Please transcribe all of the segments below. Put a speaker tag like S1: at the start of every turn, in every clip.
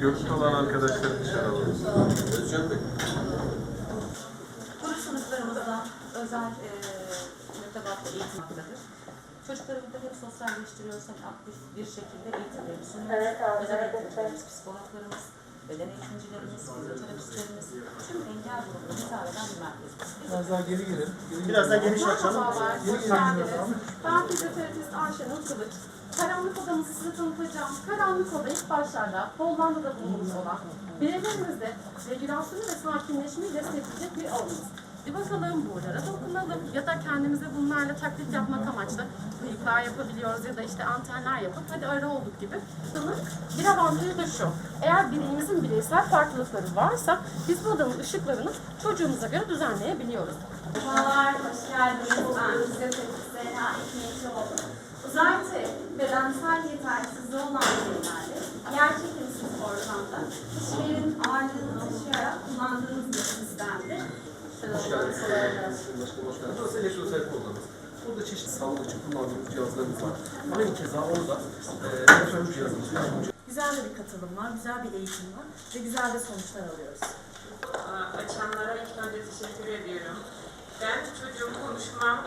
S1: Göksü olan arkadaşları dışarı alıyoruz.
S2: Özcan Bey.
S3: Grup sınıflarımızda özel mütebatlı eğitim hakları. Çocuklarımızı hep sosyalleştiriyoruz, hem aktif bir şekilde eğitimleri sunuyoruz. Özel eğitimcilerimiz, psikologlarımız, beden eğitimcilerimiz, fizyoterapistlerimiz, tüm engel grubuna hitap eden bir merkez.
S4: Biraz daha geri girelim.
S5: Biraz daha geniş açalım.
S3: Merhabalar,
S4: Geri
S3: hoş
S4: girelim
S3: geldiniz.
S4: biraz.
S3: Ben fizyoterapist Ayşenur Kılıç. Karanlık odamızı size tanıtacağım. Karanlık oda ilk başlarda Hollanda'da bulunmuş olan bireylerimizde regülasyonu ve sakinleşmeyi destekleyecek bir alanımız. Bir bakalım buralara dokunalım ya da kendimize bunlarla taklit yapmak amaçlı bıyıklar yapabiliyoruz ya da işte antenler yapıp hadi ara olduk gibi. Bunun bir avantajı da şu. Eğer bireyimizin bireysel farklılıkları varsa biz bu odanın ışıklarını çocuğumuza göre düzenleyebiliyoruz.
S6: Merhabalar, hoş geldiniz. Ben fizyoterapist Zehra Ekmekçioğlu. Uzaytı, bedensel yetersizliği olan bireylerde yer çekimsiz ortamda kişilerin ağırlığını taşıyarak kullandığımız bir sistemdir.
S2: Hoş geldiniz. Hoş geldiniz. Burası elektroterapi odamız. Burada çeşitli sağlık için kullandığımız cihazlarımız var. Aynı keza orada nefroloji cihazımız var.
S7: Güzel de bir katılım var, güzel bir eğitim var ve güzel de sonuçlar alıyoruz.
S8: Açanlara ilk önce teşekkür ediyorum. Ben çocuğum konuşmam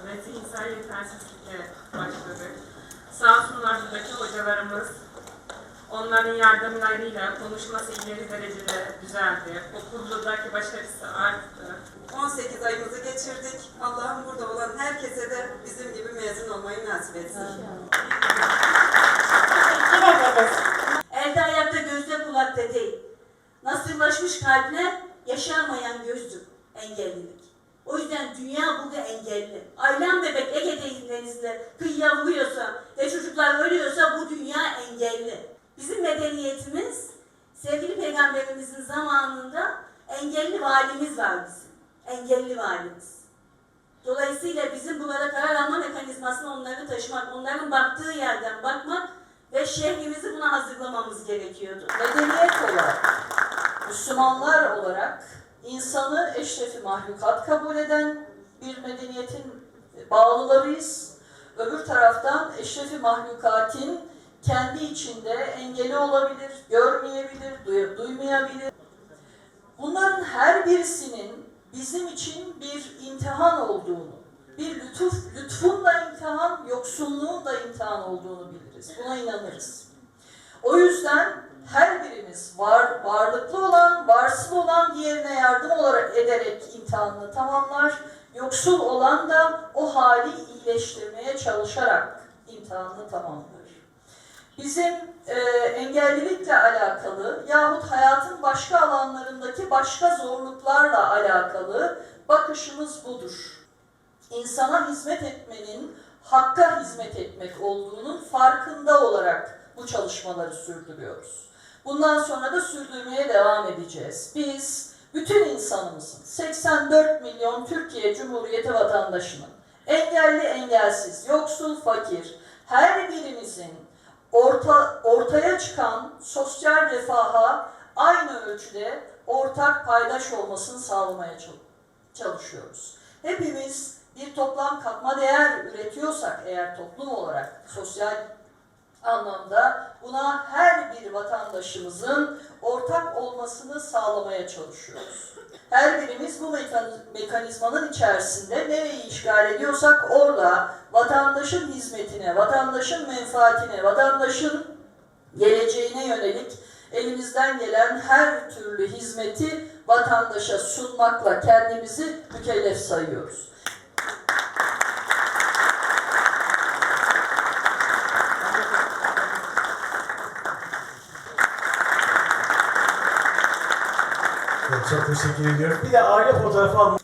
S8: ve zihinsel yetersizlikle başladı. Sağ olsunlar buradaki hocalarımız, onların yardımlarıyla konuşması ileri derecede düzeldi. Okuldaki başarısı arttı.
S9: 18 ayımızı geçirdik. Allah'ım burada olan herkese de bizim gibi mezun olmayı nasip etsin.
S10: Elde ayakta gözde kulakta değil. Nasırlaşmış kalbine yaşamayan gözdür engellilik. O yüzden dünya burada engelli. Aylan bebek Ege denizinde kıyıya vuruyorsa ve çocuklar ölüyorsa bu dünya engelli. Bizim medeniyetimiz sevgili peygamberimizin zamanında engelli valimiz var bizim. Engelli valimiz. Dolayısıyla bizim burada karar alma mekanizmasını onları taşımak, onların baktığı yerden bakmak ve şehrimizi buna hazırlamamız gerekiyordu.
S11: Medeniyet olarak, Müslümanlar olarak insanı eşrefi mahlukat kabul eden bir medeniyetin bağlılarıyız. Öbür taraftan eşrefi mahlukatin kendi içinde engeli olabilir, görmeyebilir, duymayabilir. Bunların her birisinin bizim için bir imtihan olduğunu, bir lütfun da imtihan, yoksulluğun da imtihan olduğunu biliriz. Buna inanırız. O yüzden her birimiz varlıklı olan, varsıl olan diğerine yardım olarak ederek imtihanını tamamlar. Yoksul olan da o hali iyileştirmeye çalışarak imtihanını tamamlar. Bizim engellilikle alakalı yahut hayatın başka alanlarındaki başka zorluklarla alakalı bakışımız budur. İnsana hizmet etmenin hakka hizmet etmek olduğunun farkında olarak bu çalışmaları sürdürüyoruz. Bundan sonra da sürdürmeye devam edeceğiz. Biz bütün insanımızın, 84 milyon Türkiye Cumhuriyeti vatandaşının, engelli engelsiz, yoksul fakir, her birimizin ortaya çıkan sosyal refaha aynı ölçüde ortak paydaş olmasını sağlamaya çalışıyoruz. Hepimiz bir toplam katma değer üretiyorsak eğer toplum olarak sosyal anlamda buna her bir vatandaşımızın ortak olmasını sağlamaya çalışıyoruz. Her birimiz bu mekanizmanın içerisinde nereyi işgal ediyorsak orada vatandaşın hizmetine, vatandaşın menfaatine, vatandaşın geleceğine yönelik elimizden gelen her türlü hizmeti vatandaşa sunmakla kendimizi mükellef sayıyoruz.
S5: Çok teşekkür ediyorum. Bir de aile fotoğrafı almak